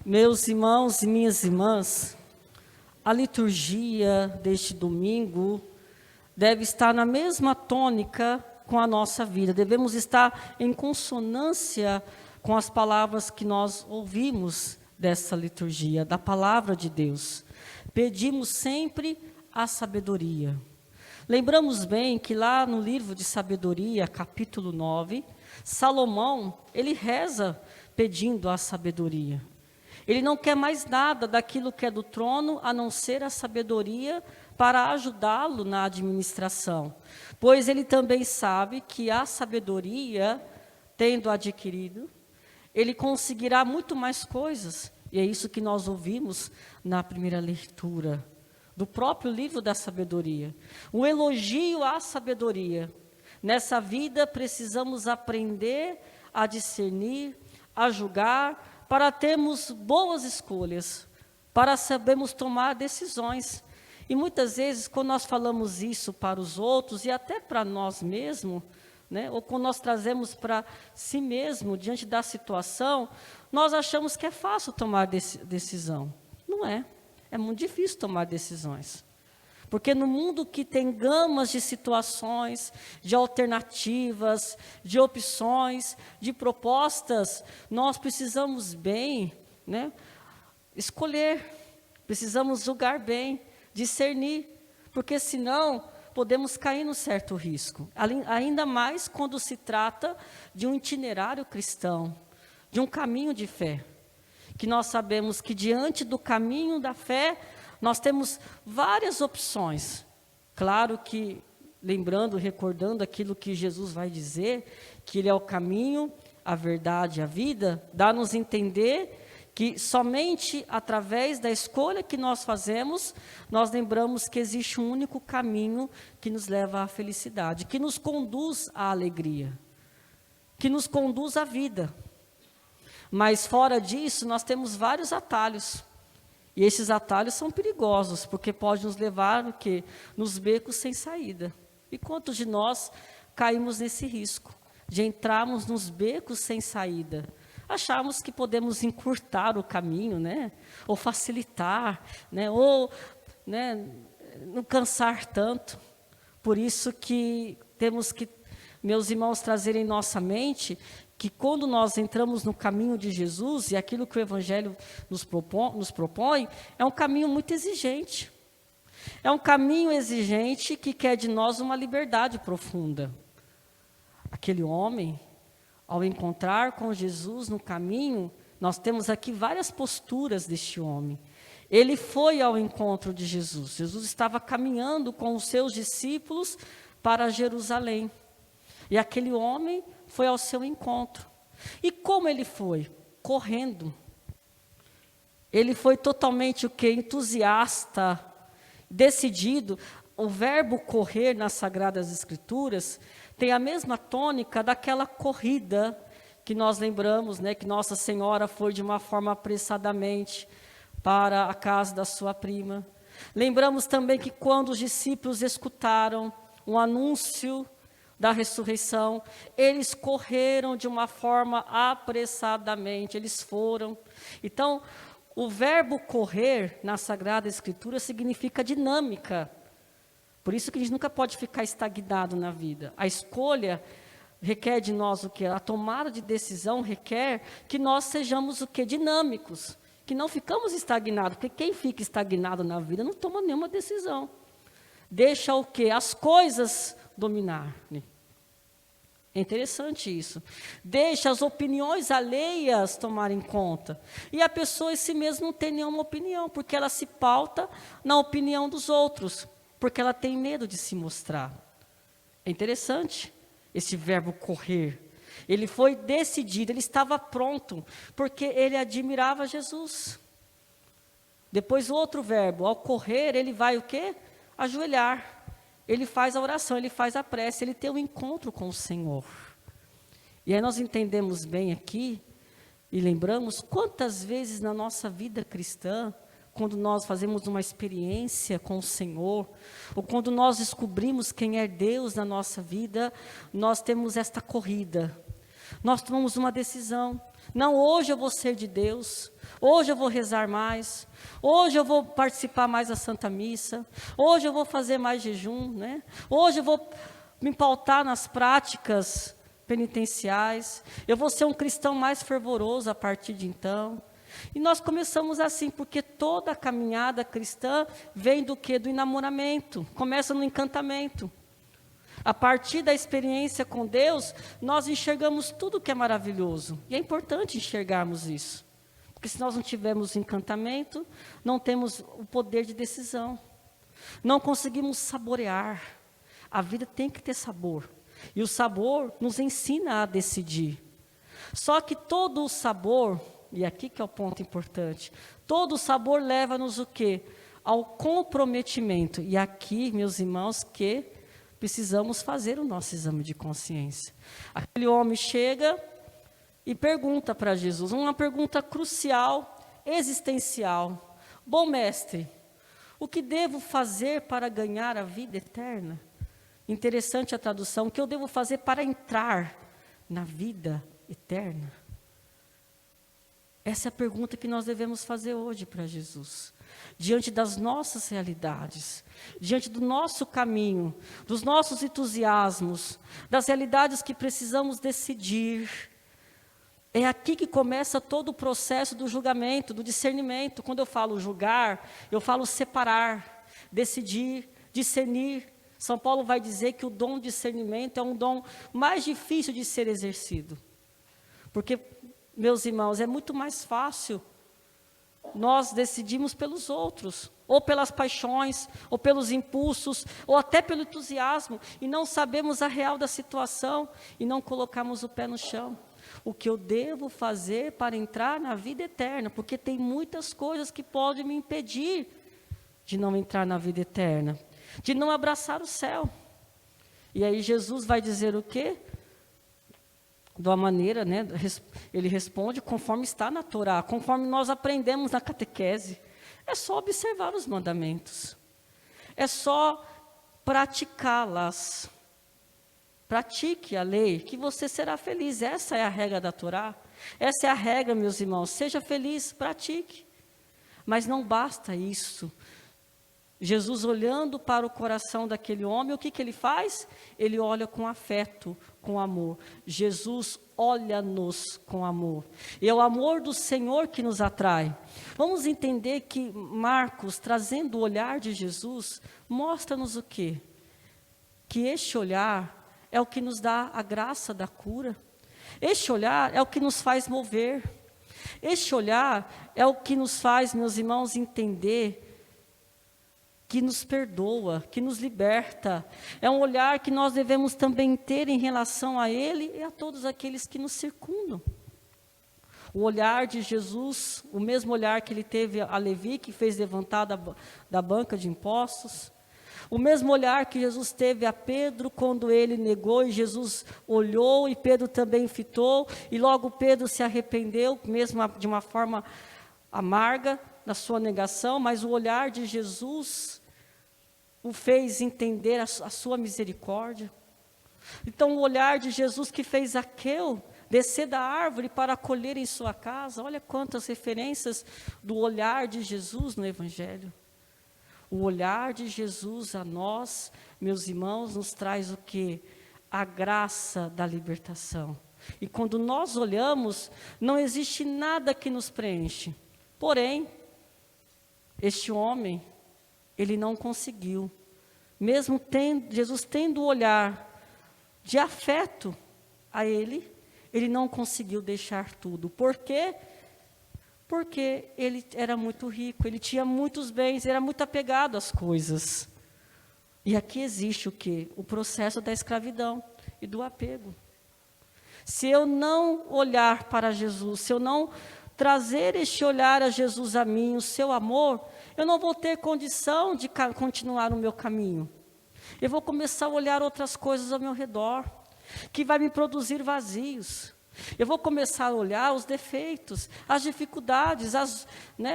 Meus irmãos e minhas irmãs, a liturgia deste domingo deve estar na mesma tônica com a nossa vida. Devemos estar em consonância com as palavras que nós ouvimos dessa liturgia, da palavra de Deus. Pedimos sempre a sabedoria. Lembramos bem que lá no livro de Sabedoria, capítulo 9, Salomão, ele reza pedindo a sabedoria. Ele não quer mais nada daquilo que é do trono, a não ser a sabedoria para ajudá-lo na administração. Pois ele também sabe que a sabedoria, tendo adquirido, ele conseguirá muito mais coisas. E é isso que nós ouvimos na primeira leitura do próprio livro da sabedoria. Um elogio à sabedoria. Nessa vida precisamos aprender a discernir, a julgar, para termos boas escolhas, para sabermos tomar decisões. E muitas vezes, quando nós falamos isso para os outros e até para nós mesmos, né, ou quando nós trazemos para si mesmo, diante da situação, nós achamos que é fácil tomar decisão. Não é. É muito difícil tomar decisões. Porque no mundo que tem gamas de situações, de alternativas, de opções, de propostas, nós precisamos bem, né, escolher, precisamos julgar bem, discernir, porque senão podemos cair num certo risco. Ainda mais quando se trata de um itinerário cristão, de um caminho de fé, que nós sabemos que diante do caminho da fé, nós temos várias opções. Claro que, lembrando, recordando aquilo que Jesus vai dizer, que Ele é o caminho, a verdade e a vida, dá-nos entender que somente através da escolha que nós fazemos, nós lembramos que existe um único caminho que nos leva à felicidade, que nos conduz à alegria, que nos conduz à vida. Mas fora disso, nós temos vários atalhos. E esses atalhos são perigosos, porque pode nos levar no quê? Nos becos sem saída. E quantos de nós caímos nesse risco, de entrarmos nos becos sem saída? Acharmos que podemos encurtar o caminho, né? Ou facilitar, né? Ou, né, não cansar tanto. Por isso que temos que, meus irmãos, trazer em nossa mente que quando nós entramos no caminho de Jesus, e aquilo que o Evangelho nos propõe, é um caminho muito exigente. É um caminho exigente que quer de nós uma liberdade profunda. Aquele homem, ao encontrar com Jesus no caminho, nós temos aqui várias posturas deste homem. Ele foi ao encontro de Jesus. Jesus estava caminhando com os seus discípulos para Jerusalém. E aquele homem foi ao seu encontro. E como ele foi? Correndo. Ele foi totalmente o quê? Entusiasta, decidido. O verbo correr nas Sagradas Escrituras tem a mesma tônica daquela corrida que nós lembramos, né, que Nossa Senhora foi de uma forma apressadamente para a casa da sua prima. Lembramos também que quando os discípulos escutaram um anúncio da ressurreição, eles correram de uma forma apressadamente, eles foram. Então, o verbo correr na Sagrada Escritura significa dinâmica. Por isso que a gente nunca pode ficar estagnado na vida. A escolha requer de nós o quê? A tomada de decisão requer que nós sejamos o quê? Dinâmicos, que não ficamos estagnados, porque quem fica estagnado na vida não toma nenhuma decisão. Deixa o quê? As coisas dominar. É interessante isso. Deixa as opiniões alheias tomarem conta. E a pessoa em si mesma não tem nenhuma opinião, porque ela se pauta na opinião dos outros, porque ela tem medo de se mostrar. É interessante esse verbo correr. Ele foi decidido, ele estava pronto, porque ele admirava Jesus. Depois o outro verbo, ao correr, ele vai o quê? Ajoelhar. Ele faz a oração, ele faz a prece, ele tem um encontro com o Senhor. E aí nós entendemos bem aqui, e lembramos quantas vezes na nossa vida cristã, quando nós fazemos uma experiência com o Senhor, ou quando nós descobrimos quem é Deus na nossa vida, nós temos esta corrida. Nós tomamos uma decisão. Não, hoje eu vou ser de Deus. Hoje eu vou rezar mais. Hoje eu vou participar mais da Santa Missa. Hoje eu vou fazer mais jejum, né? Hoje eu vou me pautar nas práticas penitenciais. Eu vou ser um cristão mais fervoroso a partir de então. E nós começamos assim, porque toda a caminhada cristã vem do quê? Do enamoramento. Começa no encantamento. A partir da experiência com Deus, nós enxergamos tudo que é maravilhoso. E é importante enxergarmos isso. Porque se nós não tivermos encantamento, não temos o poder de decisão. Não conseguimos saborear. A vida tem que ter sabor. E o sabor nos ensina a decidir. Só que todo o sabor, e aqui que é o ponto importante, todo o sabor leva-nos o quê? Ao comprometimento. E aqui, meus irmãos, que precisamos fazer o nosso exame de consciência. Aquele homem chega e pergunta para Jesus, uma pergunta crucial, existencial. Bom mestre, o que devo fazer para ganhar a vida eterna? Interessante a tradução, o que eu devo fazer para entrar na vida eterna? Essa é a pergunta que nós devemos fazer hoje para Jesus. Diante das nossas realidades, diante do nosso caminho, dos nossos entusiasmos, das realidades que precisamos decidir. É aqui que começa todo o processo do julgamento, do discernimento. Quando eu falo julgar, eu falo separar, decidir, discernir. São Paulo vai dizer que o dom de discernimento é um dom mais difícil de ser exercido. Porque, meus irmãos, é muito mais fácil nós decidimos pelos outros, ou pelas paixões, ou pelos impulsos, ou até pelo entusiasmo, e não sabemos a real da situação, e não colocamos o pé no chão. O que eu devo fazer para entrar na vida eterna? Porque tem muitas coisas que podem me impedir de não entrar na vida eterna, de não abraçar o céu. E aí Jesus vai dizer o quê? De uma maneira, né, ele responde conforme está na Torá, conforme nós aprendemos na catequese. É só observar os mandamentos. É só praticá-las. Pratique a lei, que você será feliz. Essa é a regra da Torá. Essa é a regra, meus irmãos. Seja feliz, pratique. Mas não basta isso. Jesus, olhando para o coração daquele homem, o que ele faz? Ele olha com afeto, com amor. Jesus olha-nos com amor. E é o amor do Senhor que nos atrai. Vamos entender que Marcos, trazendo o olhar de Jesus, mostra-nos o quê? Que este olhar é o que nos dá a graça da cura. Este olhar é o que nos faz mover. Este olhar é o que nos faz, meus irmãos, entender que nos perdoa, que nos liberta. É um olhar que nós devemos também ter em relação a Ele e a todos aqueles que nos circundam. O olhar de Jesus, o mesmo olhar que Ele teve a Levi, que fez levantar da banca de impostos. O mesmo olhar que Jesus teve a Pedro quando ele negou, e Jesus olhou e Pedro também fitou. E logo Pedro se arrependeu, mesmo de uma forma amarga, na sua negação, mas o olhar de Jesus o fez entender a sua misericórdia. Então o olhar de Jesus que fez Zaqueu descer da árvore para acolher em sua casa, olha quantas referências do olhar de Jesus no Evangelho. O olhar de Jesus a nós, meus irmãos, nos traz o quê? A graça da libertação. E quando nós olhamos, não existe nada que nos preenche. Porém, este homem, ele não conseguiu. Mesmo Jesus tendo o olhar de afeto a ele não conseguiu deixar tudo. Por quê? Porque ele era muito rico, ele tinha muitos bens, era muito apegado às coisas. E aqui existe o quê? O processo da escravidão e do apego. Se eu não olhar para Jesus, se eu não trazer este olhar a Jesus a mim, o seu amor, eu não vou ter condição de continuar o meu caminho. Eu vou começar a olhar outras coisas ao meu redor, que vai me produzir vazios. Eu vou começar a olhar os defeitos, as dificuldades,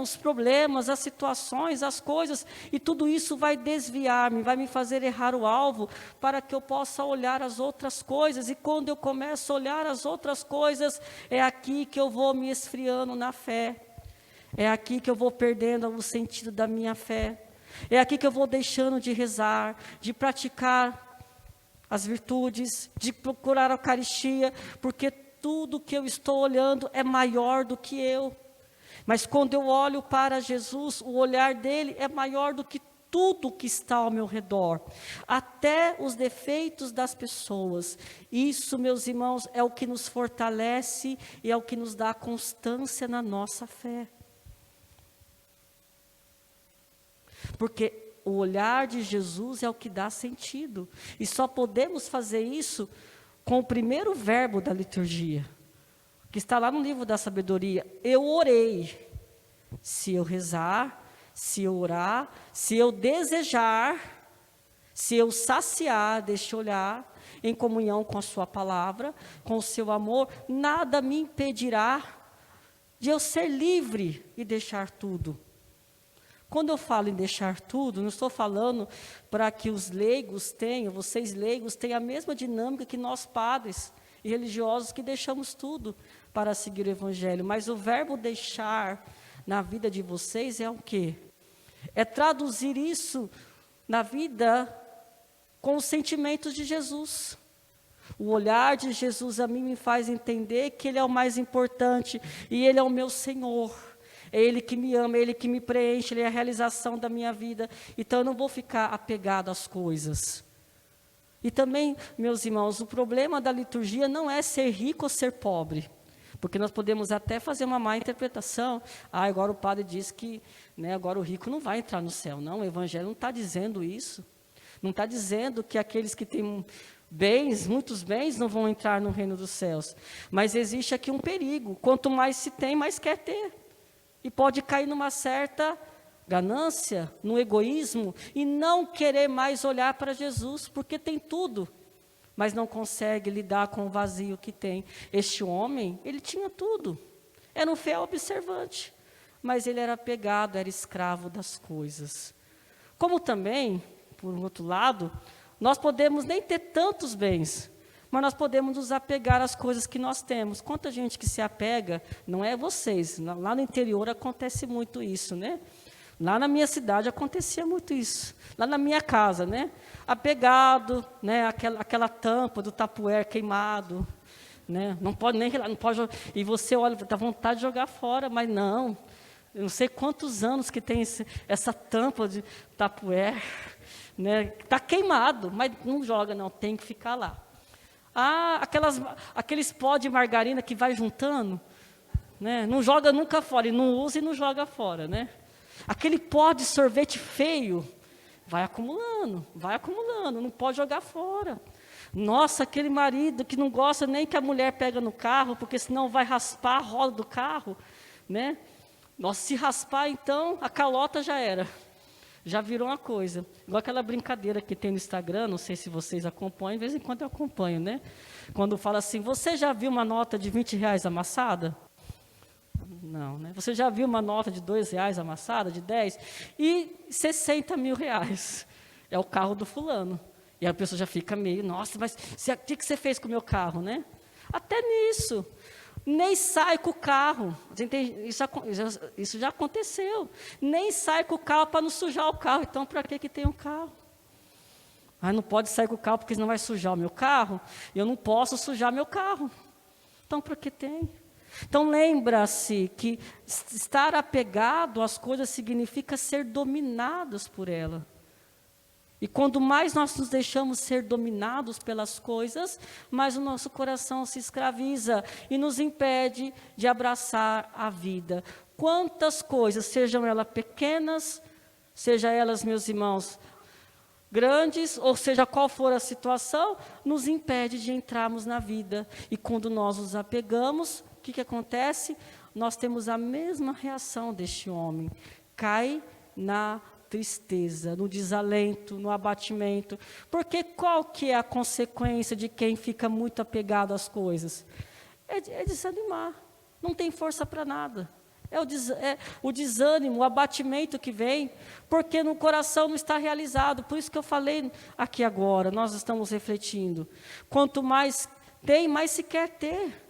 os problemas, as situações, as coisas, e tudo isso vai desviar-me, vai me fazer errar o alvo, para que eu possa olhar as outras coisas. E quando eu começo a olhar as outras coisas, é aqui que eu vou me esfriando na fé. É aqui que eu vou perdendo o sentido da minha fé. É aqui que eu vou deixando de rezar, de praticar as virtudes, de procurar a Eucaristia, porque tudo que eu estou olhando é maior do que eu. Mas quando eu olho para Jesus, o olhar dele é maior do que tudo que está ao meu redor, até os defeitos das pessoas. Isso, meus irmãos, é o que nos fortalece e é o que nos dá constância na nossa fé. Porque o olhar de Jesus é o que dá sentido. E só podemos fazer isso com o primeiro verbo da liturgia, que está lá no livro da sabedoria. Eu orei. Se eu rezar, se eu orar, se eu desejar, se eu saciar deste olhar, em comunhão com a sua palavra, com o seu amor, nada me impedirá de eu ser livre e deixar tudo. Quando eu falo em deixar tudo, não estou falando para que os leigos tenham, vocês leigos, tenham a mesma dinâmica que nós padres e religiosos que deixamos tudo para seguir o Evangelho. Mas o verbo deixar na vida de vocês é o quê? É traduzir isso na vida com os sentimentos de Jesus. O olhar de Jesus a mim me faz entender que Ele é o mais importante e Ele é o meu Senhor. É Ele que me ama, é Ele que me preenche, Ele é a realização da minha vida. Então eu não vou ficar apegado às coisas. E também, meus irmãos, o problema da liturgia não é ser rico ou ser pobre. Porque nós podemos até fazer uma má interpretação. Agora o padre diz que agora o rico não vai entrar no céu. Não, o Evangelho não está dizendo isso. Não está dizendo que aqueles que têm bens, muitos bens, não vão entrar no reino dos céus. Mas existe aqui um perigo. Quanto mais se tem, mais quer ter. E pode cair numa certa ganância, no egoísmo, e não querer mais olhar para Jesus, porque tem tudo, mas não consegue lidar com o vazio que tem. Este homem, ele tinha tudo, era um fiel observante, mas ele era apegado, era escravo das coisas. Como também, por um outro lado, nós podemos nem ter tantos bens, mas nós podemos nos apegar às coisas que nós temos. Quanta gente que se apega, não é vocês, lá no interior acontece muito isso, né? Lá na minha cidade acontecia muito isso, lá na minha casa, né? Apegado, né? Aquela tampa do tapuér queimado, né? Não pode nem, não pode, e você olha, dá vontade de jogar fora, mas não. Eu não sei quantos anos que tem essa tampa de tapuér, né? Está queimado, mas não joga, não, tem que ficar lá. Aqueles pó de margarina que vai juntando, né? Não joga nunca fora, e não usa e não joga fora, né? Aquele pó de sorvete feio, vai acumulando, não pode jogar fora. Nossa, aquele marido que não gosta nem que a mulher pega no carro, porque senão vai raspar a roda do carro, né? Nossa, se raspar então, a calota já era. Já virou uma coisa, igual aquela brincadeira que tem no Instagram, não sei se vocês acompanham, de vez em quando eu acompanho, né? Quando fala assim, você já viu uma nota de R$20 amassada? Não, né? Você já viu uma nota de R$2 amassada, de 10? E R$60 mil. É o carro do fulano. E a pessoa já fica meio, nossa, mas o que você fez com o meu carro, né? Até nisso. Nem sai com o carro. Isso já aconteceu. Nem sai com o carro para não sujar o carro. Então, para que tem um carro? Não pode sair com o carro porque senão vai sujar o meu carro. Eu não posso sujar meu carro. Então, para que tem? Então, lembra-se que estar apegado às coisas significa ser dominados por ela. E quando mais nós nos deixamos ser dominados pelas coisas, mais o nosso coração se escraviza e nos impede de abraçar a vida. Quantas coisas, sejam elas pequenas, sejam elas, meus irmãos, grandes, ou seja, qual for a situação, nos impede de entrarmos na vida. E quando nós nos apegamos, o que acontece? Nós temos a mesma reação deste homem. Cai na tristeza, no desalento, no abatimento. Porque qual que é a consequência de quem fica muito apegado às coisas? é desanimar. Não tem força para nada. É o desânimo, o abatimento que vem, porque no coração não está realizado. Por isso que eu falei aqui agora, nós estamos refletindo. Quanto mais tem, mais se quer ter.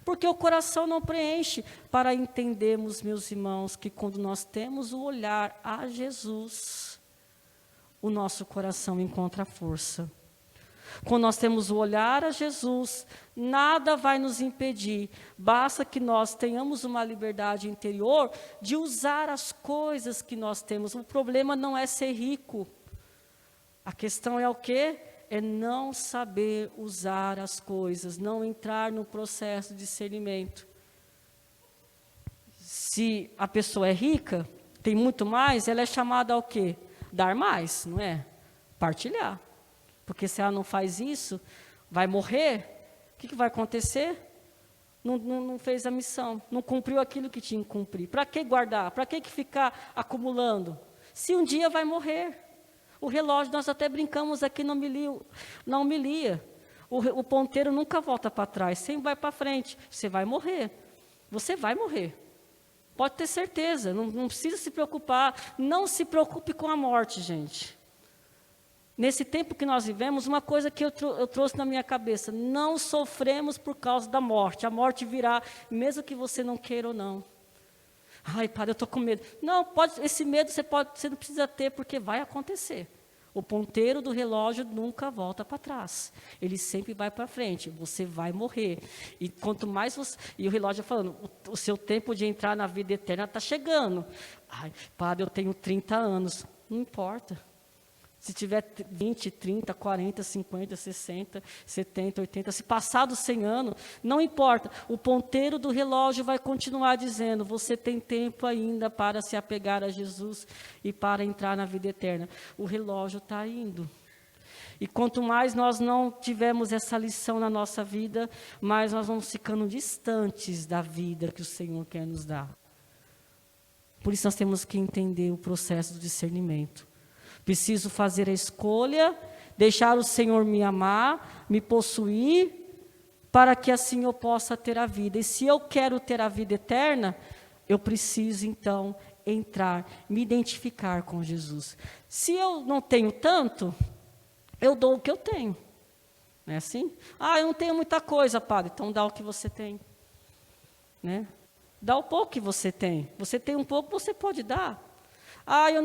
Porque o coração não preenche. Para entendermos, meus irmãos, que quando nós temos o olhar a Jesus, o nosso coração encontra força. Quando nós temos o olhar a Jesus, nada vai nos impedir. Basta que nós tenhamos uma liberdade interior de usar as coisas que nós temos. O problema não é ser rico. A questão é o quê? É não saber usar as coisas, não entrar no processo de discernimento. Se a pessoa é rica, tem muito mais, ela é chamada ao quê? Dar mais, não é? Partilhar. Porque se ela não faz isso, vai morrer. O que vai acontecer? Não fez a missão, não cumpriu aquilo que tinha que cumprir. Para que guardar? Para que ficar acumulando? Se um dia vai morrer. O relógio, nós até brincamos aqui na homilia. O ponteiro nunca volta para trás, sempre vai para frente. Você vai morrer. Você vai morrer. Pode ter certeza, não precisa se preocupar. Não se preocupe com a morte, gente. Nesse tempo que nós vivemos, uma coisa que eu trouxe na minha cabeça: não sofremos por causa da morte. A morte virá, mesmo que você não queira ou não. Ai, padre, eu estou com medo. Não, esse medo você não precisa ter, porque vai acontecer. O ponteiro do relógio nunca volta para trás. Ele sempre vai para frente. Você vai morrer. E quanto mais você... E o relógio falando, o seu tempo de entrar na vida eterna está chegando. Ai, padre, eu tenho 30 anos. Não importa. Se tiver 20, 30, 40, 50, 60, 70, 80, se passar dos 100 anos, não importa. O ponteiro do relógio vai continuar dizendo, você tem tempo ainda para se apegar a Jesus e para entrar na vida eterna. O relógio está indo. E quanto mais nós não tivermos essa lição na nossa vida, mais nós vamos ficando distantes da vida que o Senhor quer nos dar. Por isso nós temos que entender o processo do discernimento. Preciso fazer a escolha, deixar o Senhor me amar, me possuir, para que assim eu possa ter a vida. E se eu quero ter a vida eterna, eu preciso então entrar, me identificar com Jesus. Se eu não tenho tanto, eu dou o que eu tenho. Não é assim? Ah, eu não tenho muita coisa, padre, então dá o que você tem. Né? Dá o pouco que você tem. Você tem um pouco, você pode dar. Ah, eu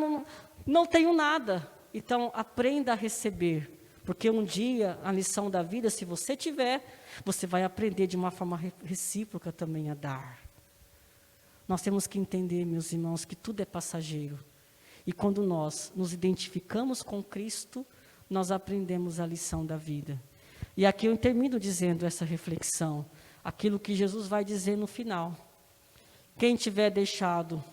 não tenho nada. Então, aprenda a receber. Porque um dia, a lição da vida, se você tiver, você vai aprender de uma forma recíproca também a dar. Nós temos que entender, meus irmãos, que tudo é passageiro. E quando nós nos identificamos com Cristo, nós aprendemos a lição da vida. E aqui eu termino dizendo essa reflexão. Aquilo que Jesus vai dizer no final. Quem tiver deixado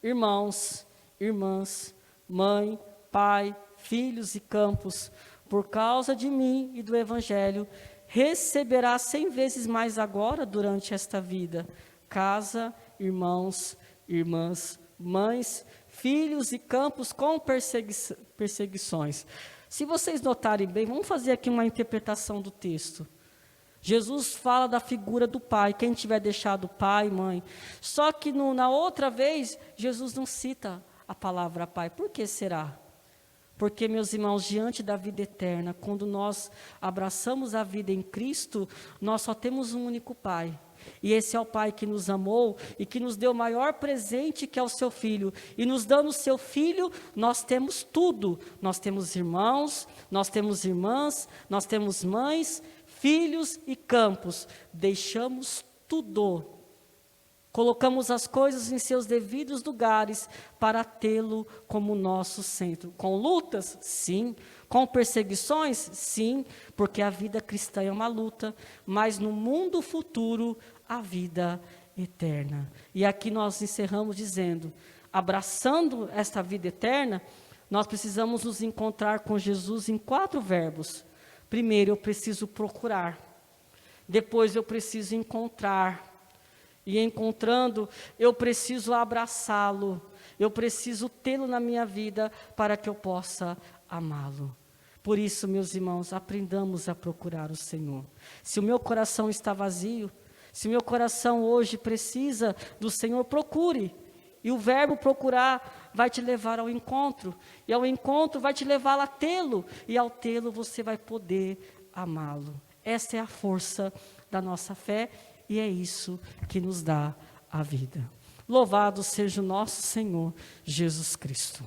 irmãos, irmãs, mãe, pai, filhos e campos, por causa de mim e do Evangelho, receberá 100 vezes mais agora durante esta vida, casa, irmãos, irmãs, mães, filhos e campos com perseguições. Se vocês notarem bem, vamos fazer aqui uma interpretação do texto. Jesus fala da figura do pai, quem tiver deixado pai, mãe. Só que na outra vez, Jesus não cita a palavra pai. Por que será? Porque, meus irmãos, diante da vida eterna, quando nós abraçamos a vida em Cristo, nós só temos um único pai. E esse é o pai que nos amou e que nos deu o maior presente, que é o seu filho. E nos dando o seu filho, nós temos tudo. Nós temos irmãos, nós temos irmãs, nós temos mães, filhos e campos. Deixamos tudo. Colocamos as coisas em seus devidos lugares para tê-lo como nosso centro. Com lutas? Sim. Com perseguições? Sim, porque a vida cristã é uma luta, mas no mundo futuro, a vida eterna. E aqui nós encerramos dizendo, abraçando esta vida eterna, nós precisamos nos encontrar com Jesus em 4 verbos. Primeiro, eu preciso procurar. Depois, eu preciso encontrar. E encontrando, eu preciso abraçá-lo. Eu preciso tê-lo na minha vida para que eu possa amá-lo. Por isso, meus irmãos, aprendamos a procurar o Senhor. Se o meu coração está vazio, Se meu coração hoje precisa do Senhor, procure. E o verbo procurar vai te levar ao encontro. E ao encontro vai te levar a tê-lo. E ao tê-lo você vai poder amá-lo. Essa é a força da nossa fé e é isso que nos dá a vida. Louvado seja o nosso Senhor Jesus Cristo.